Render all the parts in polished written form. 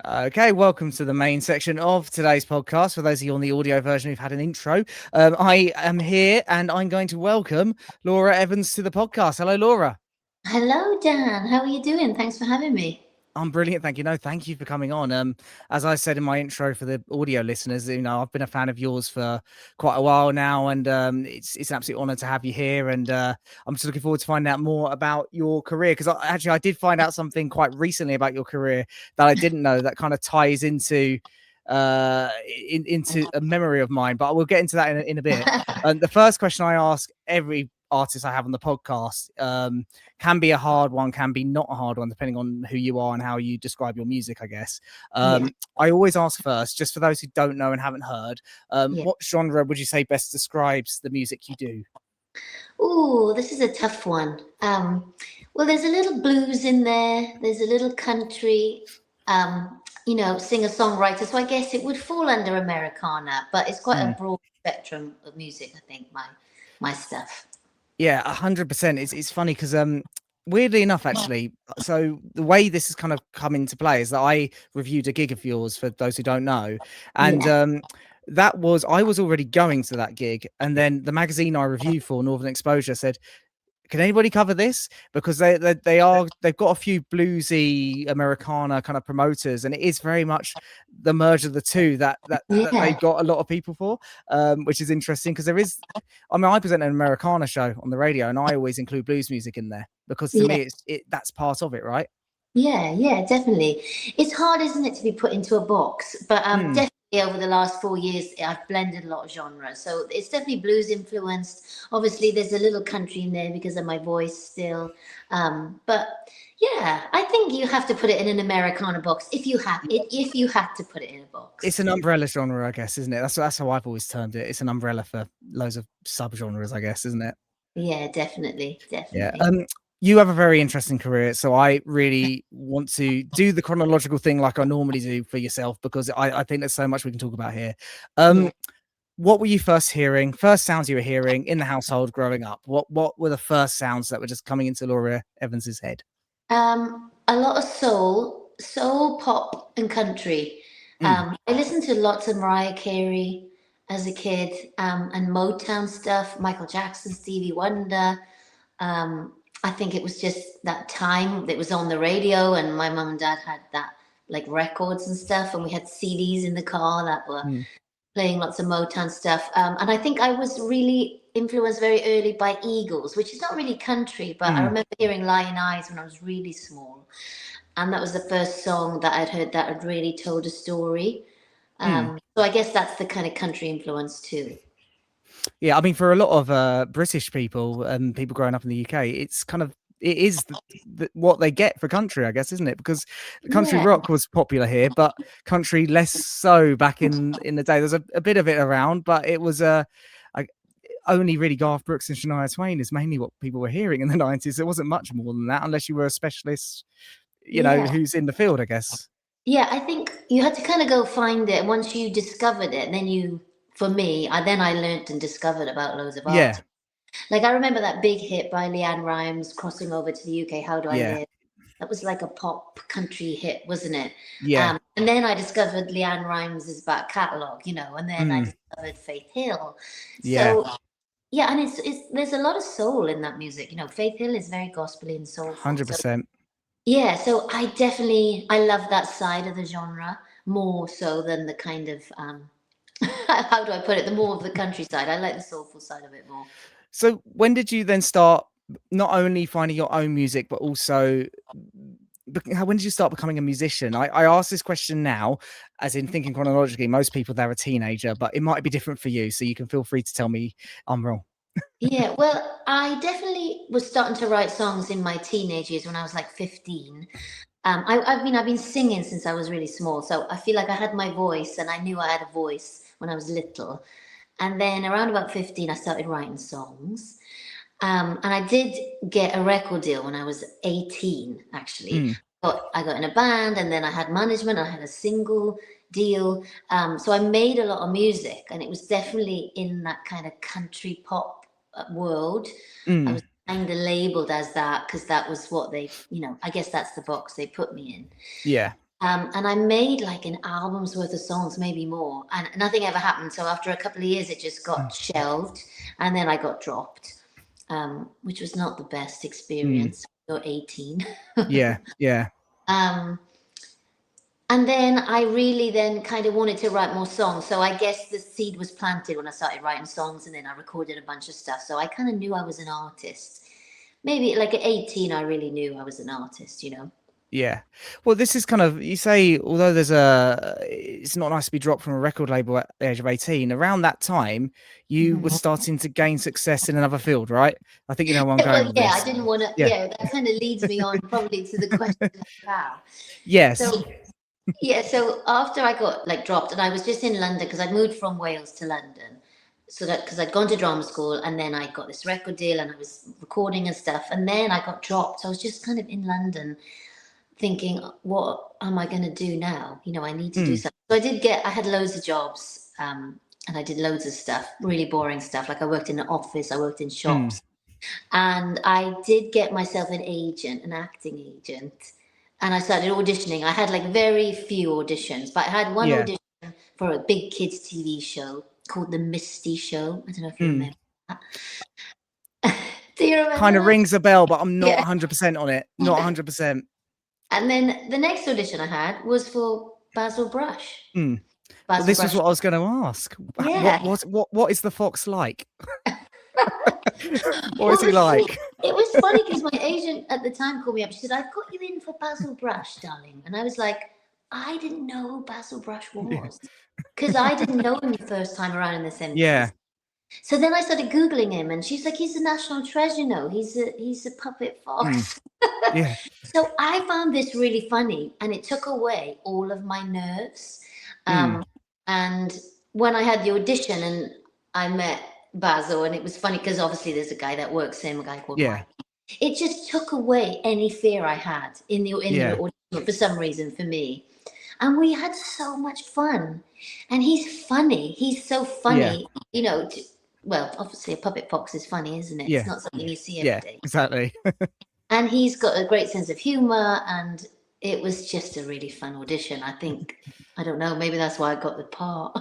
Okay, welcome to the main section of today's podcast. For those of you on the audio version who've had an intro, I am here and I'm going to welcome Laura Evans to the podcast. Hello, Laura. Hello, Dan. How are you doing? Thanks for having me. I'm brilliant. Thank you. No, thank you for coming on. As I said in my intro for the audio listeners, I've been a fan of yours for quite a while now, and it's an absolute honor to have you here. And I'm just looking forward to finding out more about your career because I did find out something quite recently about your career that I didn't know that kind of ties into a memory of mine. But we'll get into that in a bit. And the first question I ask every artist I have on the podcast can be a hard one, can be not a hard one, depending on who you are and how you describe your music, I guess. Yeah. I always ask first, just for those who don't know and haven't heard, Yeah. what genre would you say best describes the music you do? Ooh, this is a tough one. Well, there's a little blues in there. There's a little country. Singer-songwriter. So I guess it would fall under Americana, but it's quite a broad spectrum of music. I think my stuff. Yeah, 100%. It's funny because weirdly enough, actually, so the way this has kind of come into play is that I reviewed a gig of yours for those who don't know, and Yeah. I was already going to that gig, and then the magazine I reviewed for, Northern Exposure, said, can anybody cover this? Because they've got a few bluesy Americana kind of promoters, and it is very much the merge of the two that they got a lot of people for, which is interesting because I present an Americana show on the radio, and I always include blues music in there because to me that's part of it, right? Yeah, definitely. It's hard, isn't it, to be put into a box? But definitely over the last 4 years, I've blended a lot of genres. So it's definitely blues influenced. Obviously, there's a little country in there because of my voice still. But yeah, I think you have to put it in an Americana box if you had it. If you had to put it in a box, it's an umbrella genre, I guess, isn't it? That's how I've always termed it. It's an umbrella for loads of subgenres, I guess, isn't it? Yeah, definitely. Yeah. You have a very interesting career, so I really want to do the chronological thing like I normally do for yourself because I think there's so much we can talk about here. What were you first sounds you were hearing in the household growing up? What were the first sounds that were just coming into Laura Evans's head? A lot of soul, pop, and country. I listened to lots of Mariah Carey as a kid, and Motown stuff, Michael Jackson, Stevie Wonder. I think it was just that time that was on the radio, and my mum and dad had that like records and stuff, and we had CDs in the car that were playing lots of Motown stuff. And I think I was really influenced very early by Eagles, which is not really country, but I remember hearing Lion Eyes when I was really small. And that was the first song that I'd heard that had really told a story. So I guess that's the kind of country influence too. Yeah, I mean, for a lot of British people and people growing up in the UK, it is what they get for country, I guess, isn't it? Because country rock was popular here, but country less so back in the day. There's a bit of it around, but it was only really Garth Brooks and Shania Twain is mainly what people were hearing in the 90s. There wasn't much more than that unless you were a specialist, who's in the field, I guess. Yeah, I think you had to kind of go find it. Once you discovered it, for me, I learned and discovered about loads of artists. Like I remember that big hit by Leanne Rimes crossing over to the UK, How Do I Live? That was like a pop country hit, wasn't it? Yeah. And then I discovered Leanne Rimes' back catalogue, and then I discovered Faith Hill. So yeah, and it's there's a lot of soul in that music. Faith Hill is very gospelly and soulful. 100%. Yeah, so I love that side of the genre more so than the kind of how do I put it? The more of the countryside. I like the soulful side of it more. So when did you then start not only finding your own music, but also when did you start becoming a musician? I ask this question now, as in thinking chronologically, most people, they're a teenager, but it might be different for you. So you can feel free to tell me I'm wrong. Yeah, well, I definitely was starting to write songs in my teenage years when I was like 15. I've been singing since I was really small, so I feel like I had my voice, and I knew I had a voice when I was little. And then around about 15, I started writing songs. And I did get a record deal when I was 18, actually. But I got in a band, and then I had management. I had a single deal. So I made a lot of music, and it was definitely in that kind of country pop world. I was kind of labeled as that because that was what they, I guess that's the box they put me in. Yeah. And I made like an album's worth of songs, maybe more, and nothing ever happened. So after a couple of years, it just got shelved, and then I got dropped, which was not the best Mm. experience. You're 18. Yeah, yeah. um, and then I really then kind of wanted to write more songs. So I guess the seed was planted when I started writing songs, and then I recorded a bunch of stuff. So I kind of knew I was an artist. Maybe like at 18, I really knew I was an artist, you know? Yeah. Well, this is kind of, you say, although it's not nice to be dropped from a record label at the age of 18, around that time, you were Mhm. starting to gain success in another field, right? I think you know where I'm going Well, with yeah, I this. didn't want to. Yeah. Yeah, that kind of leads me on probably to the question of how. Yes. So, yeah, so after I got like dropped, and I was just in London because I moved from Wales to London. So that because I'd gone to drama school, and then I got this record deal, and I was recording and stuff, and then I got dropped. So I was just kind of in London thinking, what am I going to do now? You know, I need to do Mm, something. So I had loads of jobs, and I did loads of stuff, really boring stuff. Like I worked in an office, I worked in mm. shops, and I did get myself an agent, an acting agent, and I started auditioning. I had like very few auditions, but I had one Yeah. audition for a big kids TV show called The Misty Show. I don't know if you Mm. remember that. Do you remember Kind of that? rings a bell, but I'm not Yeah. 100% on it. Not 100%. And then the next audition I had was for Basil Brush. Mm. Well, Basil this was Brush. what I was going to ask. Yeah. What is the fox like? What Well, is he like? it was funny because my agent at the time called me up. She said, "I've got you in for Basil Brush, darling." And I was like, I didn't know who Basil Brush was because I didn't know him the first time around in the Yeah. 70s. So then I started Googling him, and she's like, "He's a national treasure, no? He's a puppet Mm. fox." Yeah. So I found this really funny, and it took away all of my nerves. Mm. Um, and when I had the audition, and I met Basil, and it was funny because obviously there's a guy that works in, a guy called Yeah. Mike. It just took away any fear I had in the Yeah. audition for some reason for me, and we had so much fun. And he's funny. He's so Yeah. funny. You know. Well, obviously a puppet fox is funny, isn't it? It's Yeah. not something you see every Yeah. day. Exactly. And he's got a great sense of humor, and it was just a really fun audition. I think, I don't know, maybe that's why I got the part.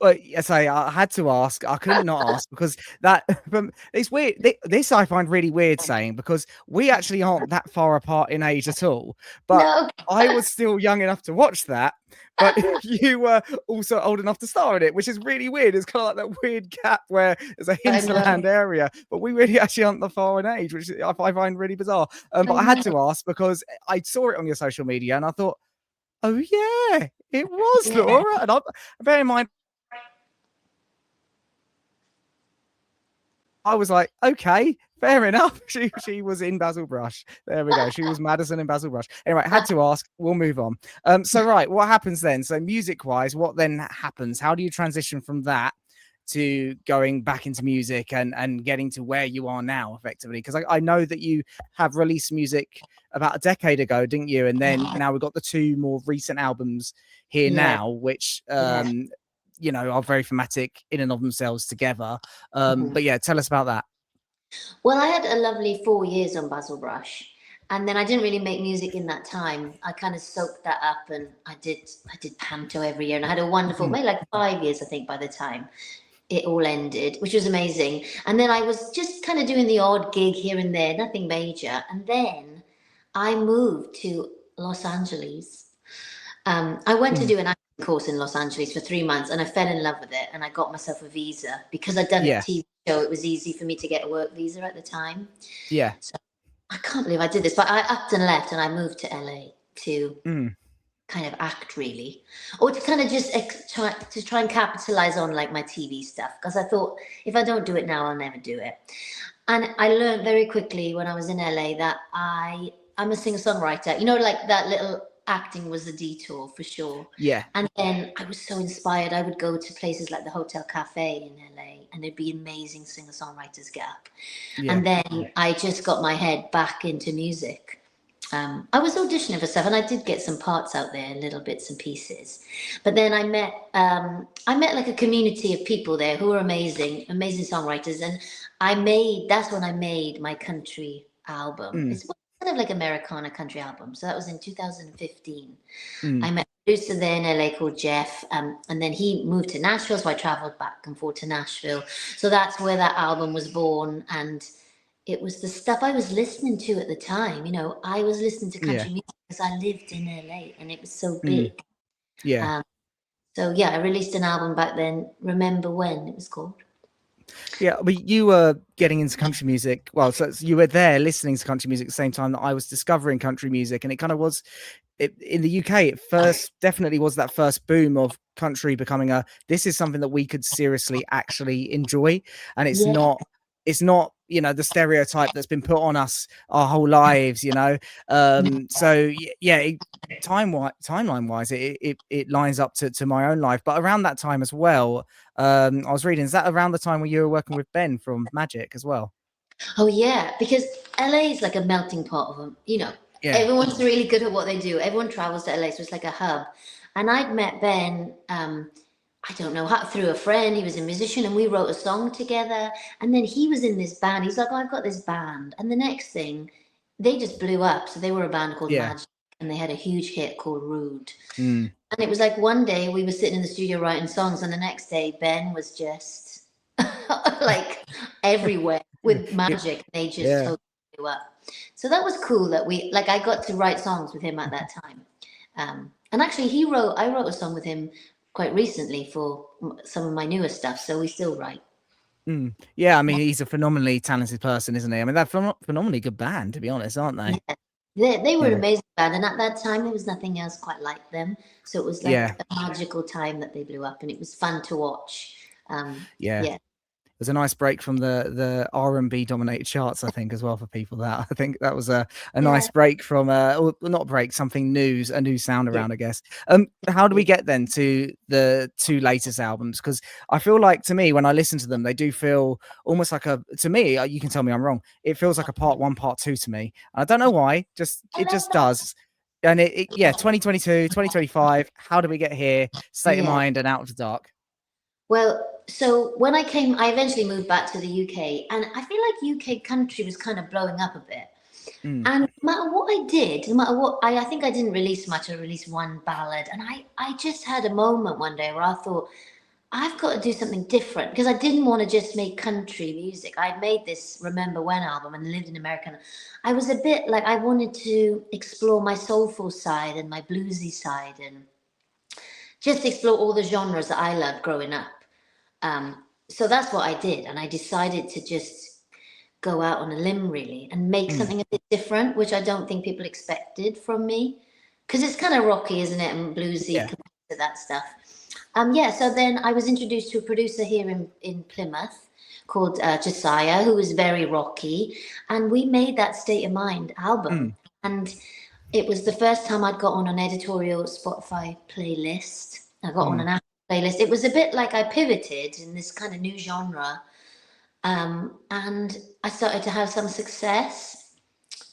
Well, yes, I had to ask. I couldn't not ask because that it's weird. This I find really weird saying because we actually aren't that far apart in age at all. But No. I was still young enough to watch that. But you were also old enough to star in it, which is really weird. It's kind of like that weird gap where there's a I know. hinterland area, but we really actually aren't that far in age, which I find really bizarre. But I I had know. to ask because I saw it on your social media and I thought, oh yeah, it was Yeah. Laura. And bear in mind, I was like, okay, fair enough. She was in Basil Brush. There we go. She was Madison in Basil Brush. Anyway, I had to ask. We'll move on. So right, what happens then? So music wise, what then happens? How do you transition from that to going back into music and getting to where you are now, effectively? Because I know that you have released music about a decade ago, didn't you? And then now we've got the two more recent albums here Yeah. now, which Yeah. you know, are very thematic in and of themselves together. Mhm. But yeah, tell us about that. Well, I had a lovely 4 years on Basil Brush, and then I didn't really make music in that time. I kind of soaked that up, and I did panto every year, and I had a wonderful, Mhm. maybe like 5 years, I think, by the time it all ended, which was amazing. And then I was just kind of doing the odd gig here and there, nothing major. And then I moved to Los Angeles. I went to Mm. do an acting course in Los Angeles for 3 months, and I fell in love with it. And I got myself a visa because I'd done a Yeah, TV show. It was easy for me to get a work visa at the time. yeah. So I can't believe I did this, but I upped and left, and I moved to LA to Mm. kind of act really, or to kind of just try and capitalize on like my TV stuff, because I thought if I don't do it now, I'll never do it. And I learned very quickly when I was in LA that I'm a singer songwriter. You know, like that little acting was a detour for sure. Yeah, And then I was so inspired. I would go to places like the Hotel Cafe in LA, and there'd be amazing singer songwriters get up. yeah. And then I just got my head back into music. I was auditioning for stuff, and I did get some parts out there, little bits and pieces. But then I met like a community of people there who were amazing, amazing songwriters, and that's when I made my country album. Mm. It's kind of like Americana country album. So that was in 2015. Mm, I met a producer there in LA called Jeff, and then he moved to Nashville, so I traveled back and forth to Nashville. So that's where that album was born, and it was the stuff I was listening to at the time. I was listening to yeah. country music because I lived in LA, and it was so Mm, big. yeah. Um, so yeah, I released an album back then. Remember When it was called. Yeah, but you were getting into country music. Well, so you were there listening to country music at the same time that I was discovering country music, and it kind of was in the UK. It first definitely was that first boom of country becoming this is something that we could seriously actually enjoy, and Yeah. it's not the stereotype that's been put on us our whole lives. So yeah, timeline wise, it lines up to my own life. But around that time as well, I was reading, is that around the time when you were working with Ben from Magic as well? Oh yeah, because LA is like a melting pot of them. Yeah, Everyone's really good at what they do. Everyone travels to LA, so it's like a hub. And I'd met Ben. I don't know how, through a friend. He was a musician, and we wrote a song together. And then he was in this band. He's like, "Oh, I've got this band." And the next thing, they just blew up. So they were a band called yeah. Magic, and they had a huge hit called "Rude." Mm, And it was like one day we were sitting in the studio writing songs, and the next day Ben was just like everywhere with yeah, Magic. They just yeah. totally blew up. So that was cool that I got to write songs with him at that time. And actually, I wrote a song with him quite recently for some of my newer stuff. So we still write. Mm. Yeah, I mean, he's a phenomenally talented person, isn't he? I mean, they're phenomenally good band, to be honest, aren't they? Yeah. They were an Yeah, amazing band, and at that time there was nothing else quite like them. So it was yeah, like a magical time that they blew up, and it was fun to watch. yeah. Yeah, It was a nice break from the R&B dominated charts, I think, as well for people. That I think that was a yeah, nice break from or not break, something new, a new sound yeah, around, I guess. How do we get then to the two latest albums? Because I feel like, to me, when I listen to them, they do feel almost like to me, you can tell me I'm wrong, it feels like a part one, part two to me. And I don't know why, I it love just that. does. And yeah, 2022, 2025, how do we get here? State of Yeah. Mind and Out of the Dark. Well, so when I came, I eventually moved back to the UK, and I feel like UK country was kind of blowing up a bit. Mm, And no matter what I did, no matter what, I think I didn't release much. I released one ballad, and I just had a moment one day where I thought, I've got to do something different because I didn't want to just make country music. I made this Remember When album and lived in Americana. I was a bit like I wanted to explore my soulful side and my bluesy side and just explore all the genres that I loved growing up. So that's what I did, and I decided to just go out on a limb really and make mm, something a bit different, which I don't think people expected from me, because it's kind of rocky, isn't it, and bluesy yeah. compared to that stuff. Yeah. So then I was introduced to a producer here in Plymouth called Josiah, who was very rocky, and we made that State of Mind album, Mm, and it was the first time I'd got on an editorial Spotify playlist. I got on mm. an Apple playlist. It was a bit like I pivoted in this kind of new genre, and I started to have some success,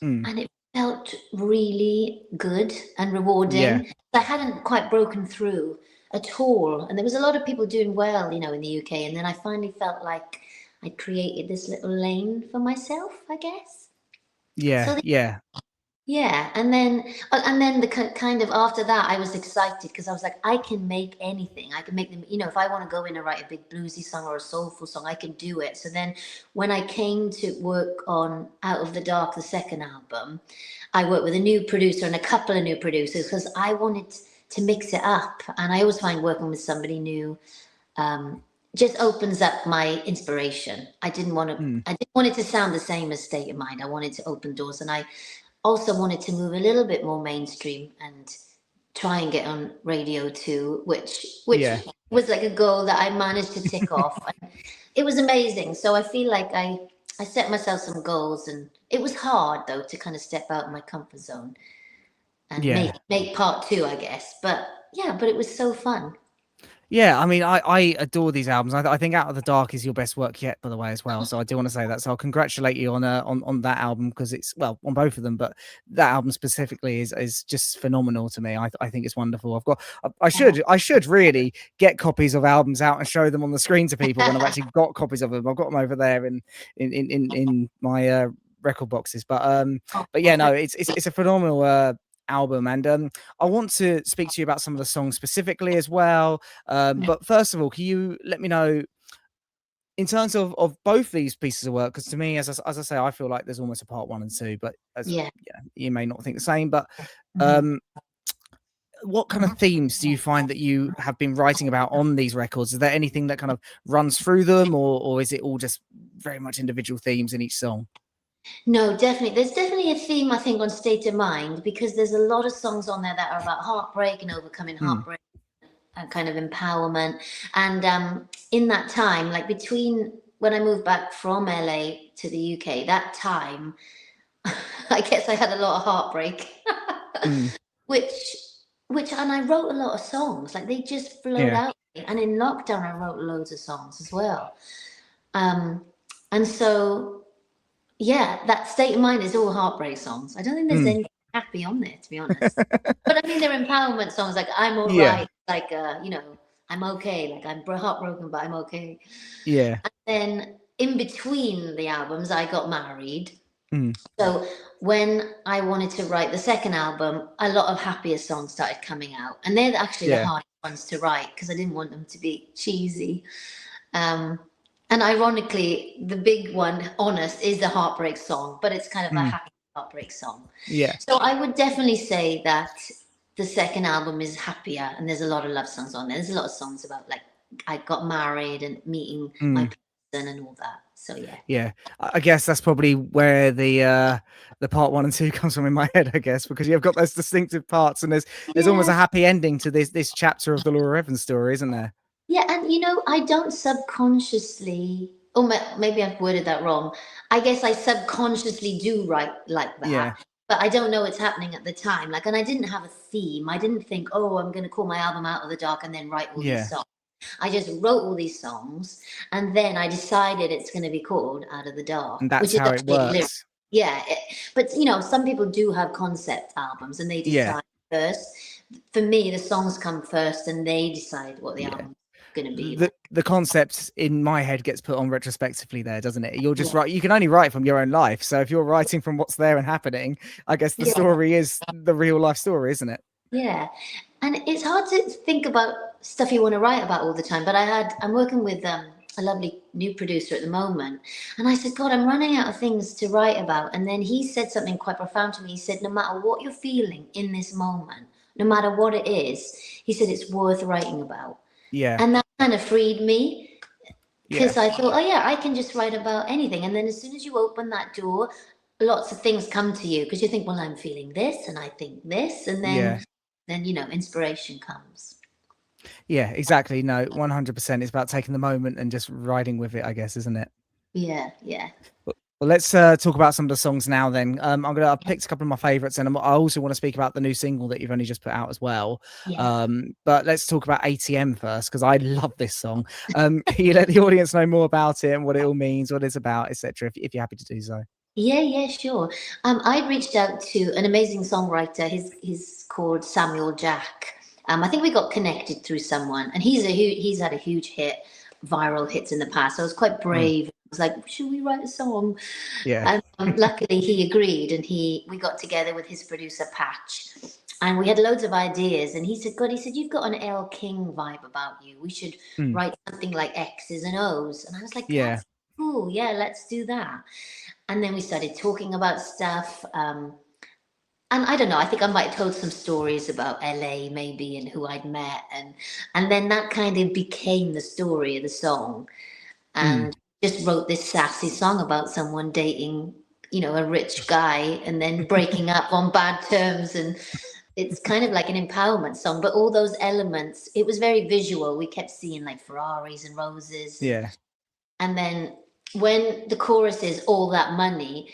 Mm, and it felt really good and yeah, rewarding. I hadn't quite broken through at all, and there was a lot of people doing well, in the UK. And then I finally felt like I created this little lane for myself, I guess. yeah, So yeah, yeah, and then the kind of after that, I was excited because I was like, I can make anything. I can make them. If I want to go in and write a big bluesy song or a soulful song, I can do it. So then, when I came to work on Out of the Dark, the second album, I worked with a new producer and a couple of new producers because I wanted to mix it up, and I always find working with somebody new just opens up my inspiration. mm, I didn't want it to sound the same as State of Mind. I wanted to open doors, and I also wanted to move a little bit more mainstream and try and get on radio too, which yeah, was like a goal that I managed to tick off. And it was amazing. So I feel like I set myself some goals, and it was hard though to kind of step out of my comfort zone and make yeah. make part two, I guess. But yeah, but it was so fun. Yeah, I mean, I adore these albums. I think Out of the Dark is your best work yet, by the way, as well. So I do want to say that. So I'll congratulate you on that album, because it's, well, on both of them, but that album specifically is just phenomenal to me. I think it's wonderful. I should really get copies of albums out and show them on the screen to people when I've actually got copies of them. I've got them over there in my record boxes. But yeah, no, it's a phenomenal album, and I want to speak to you about some of the songs specifically as well. But first of all, can you let me know, in terms of both these pieces of work, because to me, as I say, I feel like there's almost a part 1 and 2, but you may not think the same, but what kind of themes do you find that you have been writing about on these records? Is there anything that kind of runs through them, or is it all just very much individual themes in each song? No, definitely. There's definitely a theme, I think, on State of Mind, because there's a lot of songs on there that are about heartbreak and overcoming heartbreak and kind of empowerment. And in that time, like between when I moved back from LA to the UK, that time, I guess I had a lot of heartbreak, which, and I wrote a lot of songs. Like they just flowed out. And in lockdown, I wrote loads of songs as well. And so, yeah, that State of Mind is all heartbreak songs. I don't think there's anything happy on there, to be honest. But I mean, they're empowerment songs. Like I'm all right. Like I'm okay. Like I'm heartbroken, but I'm okay. Yeah. And then in between the albums, I got married. So when I wanted to write the second album, a lot of happier songs started coming out, and they're actually the hardest ones to write because I didn't want them to be cheesy. And ironically, the big one, Honest, is the heartbreak song, but it's kind of a happy heartbreak song. Yeah. So I would definitely say that the second album is happier, and there's a lot of love songs on there. There's a lot of songs about like I got married and meeting my person and all that. So yeah. I guess that's probably where the part 1 and 2 comes from in my head, I guess, because you've got those distinctive parts, and there's almost a happy ending to this chapter of the Laura Evans story, isn't there? Yeah, and I don't subconsciously, or maybe I've worded that wrong. I guess I subconsciously do write like that, but I don't know what's happening at the time. Like, and I didn't have a theme. I didn't think, oh, I'm going to call my album Out of the Dark and then write all these songs. I just wrote all these songs, and then I decided it's going to be called Out of the Dark. And that's how it works. Yeah, but some people do have concept albums, and they decide first. For me, the songs come first, and they decide what the album's going to be. The concept in my head gets put on retrospectively there, doesn't it? You're just you can only write from your own life. So if you're writing from what's there and happening, I guess the story is the real life story, isn't it? Yeah. And it's hard to think about stuff you want to write about all the time. But I'm working with a lovely new producer at the moment. And I said, God, I'm running out of things to write about. And then he said something quite profound to me. He said, no matter what you're feeling in this moment, no matter what it is, he said, it's worth writing about. Yeah. And that kind of freed me, because I thought, oh yeah, I can just write about anything. And then as soon as you open that door, lots of things come to you, because you think, well, I'm feeling this and I think this. And then inspiration comes. Yeah, exactly. No, 100%. It's about taking the moment and just riding with it, I guess, isn't it? Yeah. Well, let's talk about some of the songs now then. I've picked a couple of my favorites, and I also want to speak about the new single that you've only just put out as well. But let's talk about ATM first, because I love this song. Can you let the audience know more about it and what it all means, what it's about, etc., if you're happy to do so? Yeah, sure. I reached out to an amazing songwriter. He's called Samuel Jack. I think we got connected through someone, and he's had a huge hit, viral hits in the past. So I was quite brave. I was like, should we write a song? Yeah. And luckily he agreed, and we got together with his producer Patch, and we had loads of ideas. And he said, God, you've got an Elle King vibe about you. We should write something like X's and O's. And I was like, that's cool. Yeah, let's do that. And then we started talking about stuff. And I don't know, I think I might have told some stories about LA maybe, and who I'd met. And then that kind of became the story of the song. And just wrote this sassy song about someone dating, a rich guy, and then breaking up on bad terms. And it's kind of like an empowerment song, but all those elements, it was very visual. We kept seeing like Ferraris and roses. Yeah. And then when the chorus is all that money,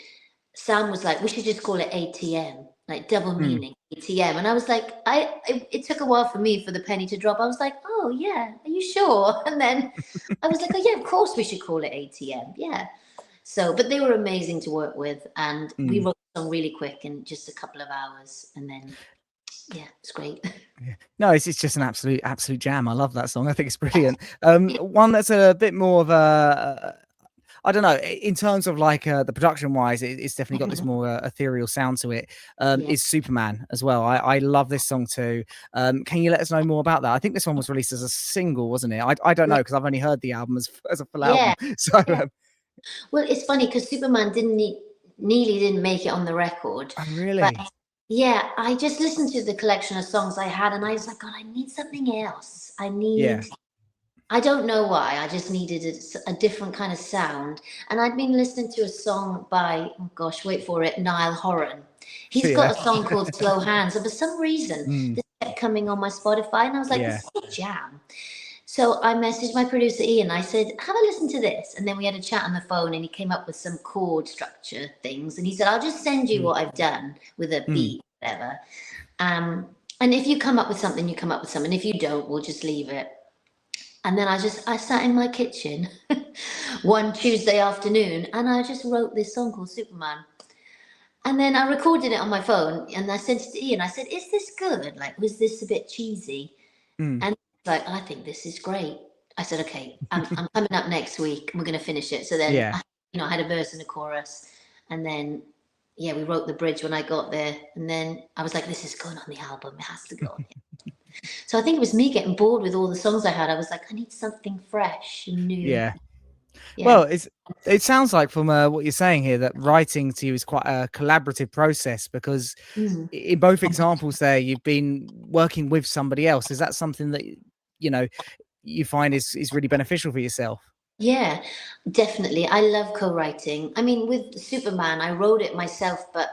Sam was like, we should just call it ATM, like double meaning, ATM. And I was like, it took a while for me for the penny to drop. I was like, oh yeah, are you sure? And then I was like, oh yeah, of course we should call it ATM. Yeah. So, but they were amazing to work with, and we wrote the song really quick in just a couple of hours, and then it's great. No, it's just an absolute jam. I love that song. I think it's brilliant. One that's a bit more of I don't know. In terms of like the production wise, it's definitely got this more ethereal sound to it. Yeah. Is Superman as well. I love this song too. Can you let us know more about that? I think this one was released as a single, wasn't it? I don't know because I've only heard the album as a full album. So Well, it's funny because Superman nearly didn't make it on the record. oh, really? But yeah, I just listened to the collection of songs I had and I was like, God, I need something else. I don't know why. I just needed a different kind of sound. And I'd been listening to a song by, oh gosh, wait for it, Niall Horan. He's got a song called Slow Hands. And for some reason, this kept coming on my Spotify. And I was like, this is a jam. So I messaged my producer, Ian. I said, have a listen to this. And then we had a chat on the phone and he came up with some chord structure things. And he said, I'll just send you what I've done with a beat, whatever. And if you come up with something, you come up with something. If you don't, we'll just leave it. And then I sat in my kitchen one Tuesday afternoon and I just wrote this song called Superman. And then I recorded it on my phone and I sent it to Ian. I said, is this good? Like, was this a bit cheesy? And he's like, I think this is great. I said, okay, I'm coming up next week and we're going to finish it. So then, I had a verse and a chorus. And then, we wrote the bridge when I got there. And then I was like, this is going on the album. It has to go on. So I think it was me getting bored with all the songs I had. I was like, I need something fresh and new. Yeah. Well, it sounds like from what you're saying here that writing to you is quite a collaborative process because in both examples there, you've been working with somebody else. Is that something that, you find is really beneficial for yourself? Yeah, definitely. I love co-writing. I mean, with Superman, I wrote it myself, but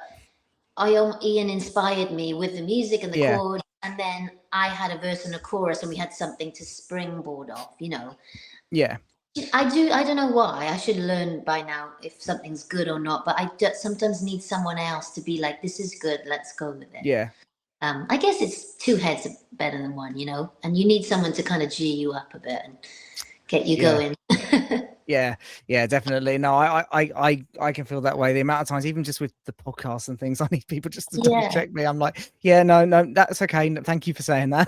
Ian inspired me with the music and the chords. And then I had a verse and a chorus and we had something to springboard off, Yeah. I don't know why. I should learn by now if something's good or not, but I sometimes need someone else to be like, this is good, let's go with it. Yeah. I guess it's two heads are better than one, and you need someone to kind of G you up a bit and get you going. Yeah, definitely. No, I can feel that way. The amount of times, even just with the podcasts and things, I need people just to double check me. I'm like, no, that's okay. No, thank you for saying that.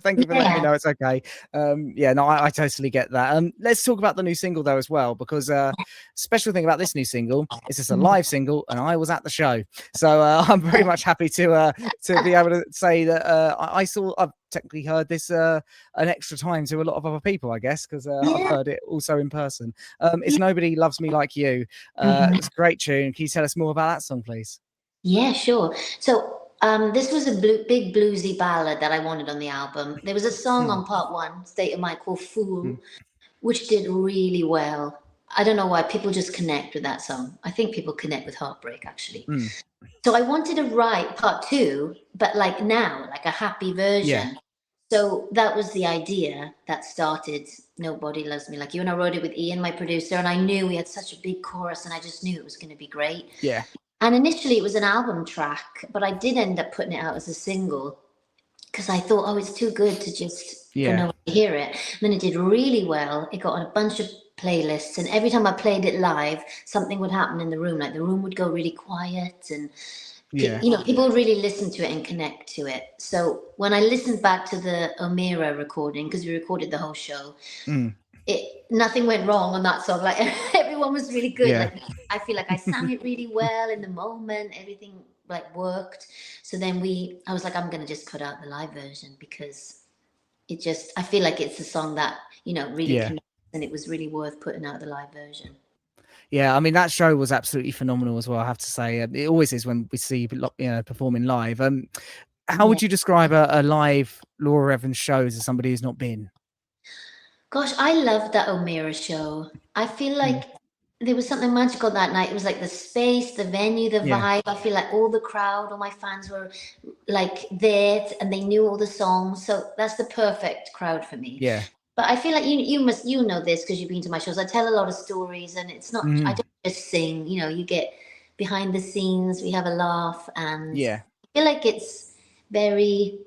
Thank you for letting me know it's okay. I totally get that. Let's talk about the new single though as well, because special thing about this new single is it's a live single, and I was at the show, so I'm very much happy to be able to say that I've technically heard this an extra time to a lot of other people, I guess, because I've heard it also in person. It's Nobody Loves Me Like You. It's a great tune. Can you tell us more about that song, please? Yeah, sure. So this was a big bluesy ballad that I wanted on the album. There was a song on part one, State of Mind, called Fool, which did really well. I don't know why people just connect with that song. I think people connect with heartbreak, actually. So I wanted to write part two, but like a happy version. So that was the idea that started Nobody Loves Me Like You. And I wrote it with Ian, my producer, and I knew we had such a big chorus and I just knew it was going to be great. Yeah. And initially it was an album track, but I did end up putting it out as a single because I thought, it's too good to just for no one to hear it. And then it did really well. It got on a bunch of playlists, and every time I played it live, something would happen in the room. Like the room would go really quiet and people really listen to it and connect to it. So when I listened back to the Omera recording, because we recorded the whole show, nothing went wrong on that song. Like everyone was really good. Like I feel like I sang it really well in the moment. Everything like worked. So then I was like, I'm gonna just put out the live version because I feel like it's a song that really connects, and it was really worth putting out the live version. Yeah, I mean that show was absolutely phenomenal as well. I have to say, it always is when we see performing live. How would you describe a live Laura Evans show as somebody who's not been? Gosh, I loved that Omera show. I feel like there was something magical that night. It was like the space, the venue, the vibe. I feel like all the crowd, all my fans were like there and they knew all the songs. So that's the perfect crowd for me. Yeah. But I feel like you know this because you've been to my shows. I tell a lot of stories, and it's not. I don't just sing. You get behind the scenes. We have a laugh, and I feel like it's very.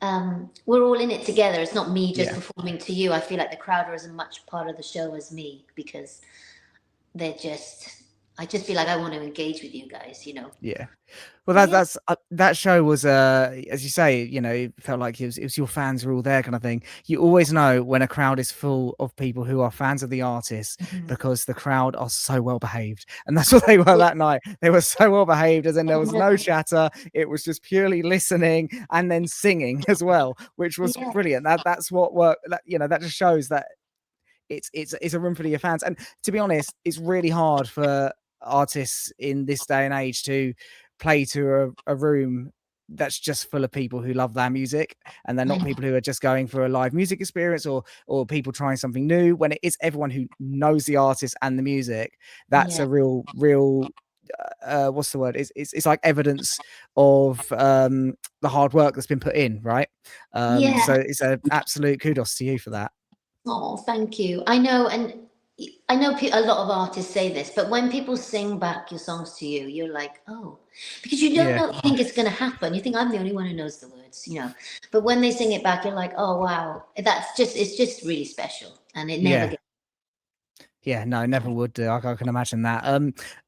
We're all in it together. It's not me just performing to you. I feel like the crowd are as much part of the show as me because they're just I just feel like I want to engage with you guys, you know. Yeah. Well, But yeah, that's that show was, as you say, you know, it felt like it was your fans were all there kind of thing. You always know when a crowd is full of people who are fans of the artist mhm. because the crowd are so well behaved, and that's what they were that night. They were so well behaved, as in there was no chatter. It was just purely listening and then singing as well, which was Yeah, brilliant. That's what worked. You know, that just shows that it's a room full of your fans. And to be honest, it's really hard for artists in this day and age to play to a room that's just full of people who love their music, and they're I not know. people who are just going for a live music experience, or people trying something new. When it's everyone who knows the artist and the music, that's Yeah, a real what's the word, it's like evidence of the hard work that's been put in, right? So yeah. it's an absolute kudos to you for that. Oh, thank you. I know, and I know a lot of artists say this, but when people sing back your songs to you, you're like, oh, because you don't Yeah. know, think it's going to happen. You think I'm the only one who knows the words, you know. But when they sing it back, you're like, oh wow, it's just really special, and it never Yeah. gets. Yeah, no, never would do. I can imagine that.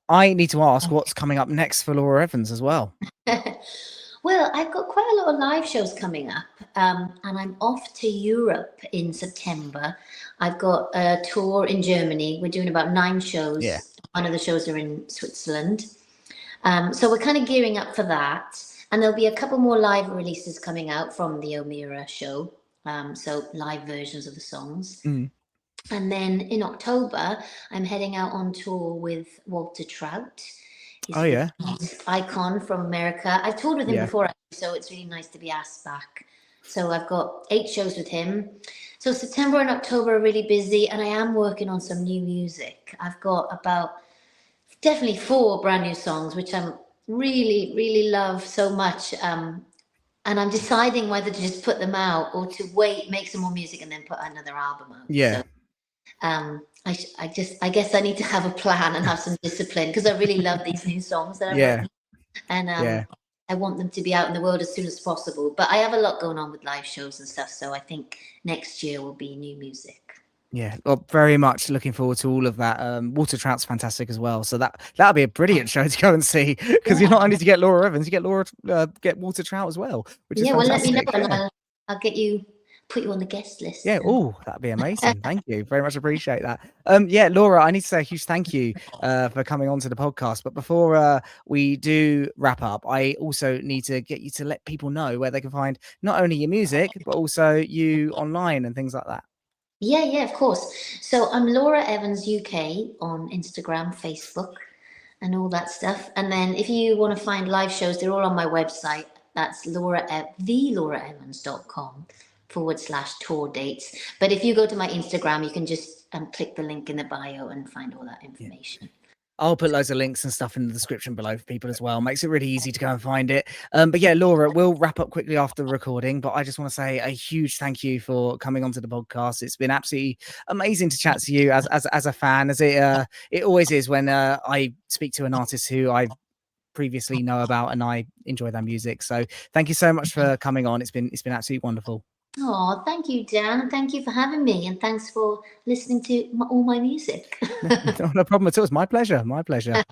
I need to ask what's coming up next for Laura Evans as well. Well, I've got quite a lot of live shows coming up, and I'm off to Europe in September. I've got a tour in Germany. We're doing about 9 shows. Yeah. One of the shows are in Switzerland. So we're kind of gearing up for that. And there'll be a couple more live releases coming out from the Omira show. So live versions of the songs. Mm. And then in October, I'm heading out on tour with Walter Trout. Oh He's yeah. this icon from America. I've toured with him Yeah. before, so it's really nice to be asked back. So I've got 8 shows with him. So September and October are really busy, and I am working on some new music. I've got about definitely 4 brand new songs, which I'm really love so much. And I'm deciding whether to just put them out or to wait, make some more music, and then put another album out. So Yeah. I guess I need to have a plan and have some discipline because I really love these new songs that I've Yeah. written, and Yeah. I want them to be out in the world as soon as possible. But I have a lot going on with live shows and stuff, so I think next year will be new music. Yeah. Well, very much looking forward to all of that. Walter Trout's fantastic as well. So that'll be a brilliant show to go and see, because you're Yeah, not only to get Laura Evans, you get Walter Trout as well, which is yeah. Well, let me know, fantastic. and Yeah. I'll get you put you on the guest list. Yeah, oh, that'd be amazing. Thank you. Very much appreciate that. Yeah, Laura, I need to say a huge thank you for coming on to the podcast. But before we do wrap up, I also need to get you to let people know where they can find not only your music, but also you online and things like that. Yeah, of course. So I'm Laura Evans UK on Instagram, Facebook, and all that stuff. And then if you want to find live shows, they're all on my website. That's thelauraevans.com/tour dates. But if you go to my Instagram, you can just click the link in the bio and find all that Yeah. information. I'll put loads of links and stuff in the description below for people as well. Makes it really easy to go and find it. But yeah, Laura, we'll wrap up quickly after the recording. But I just want to say a huge thank you for coming onto the podcast. It's been absolutely amazing to chat to you as a fan, as it always is when I speak to an artist who I previously know about and I enjoy their music. So thank you so much for coming on. It's been absolutely wonderful. Oh, thank you, Dan, and thank you for having me, and thanks for listening to all my music. No problem at all. It's my pleasure. My pleasure.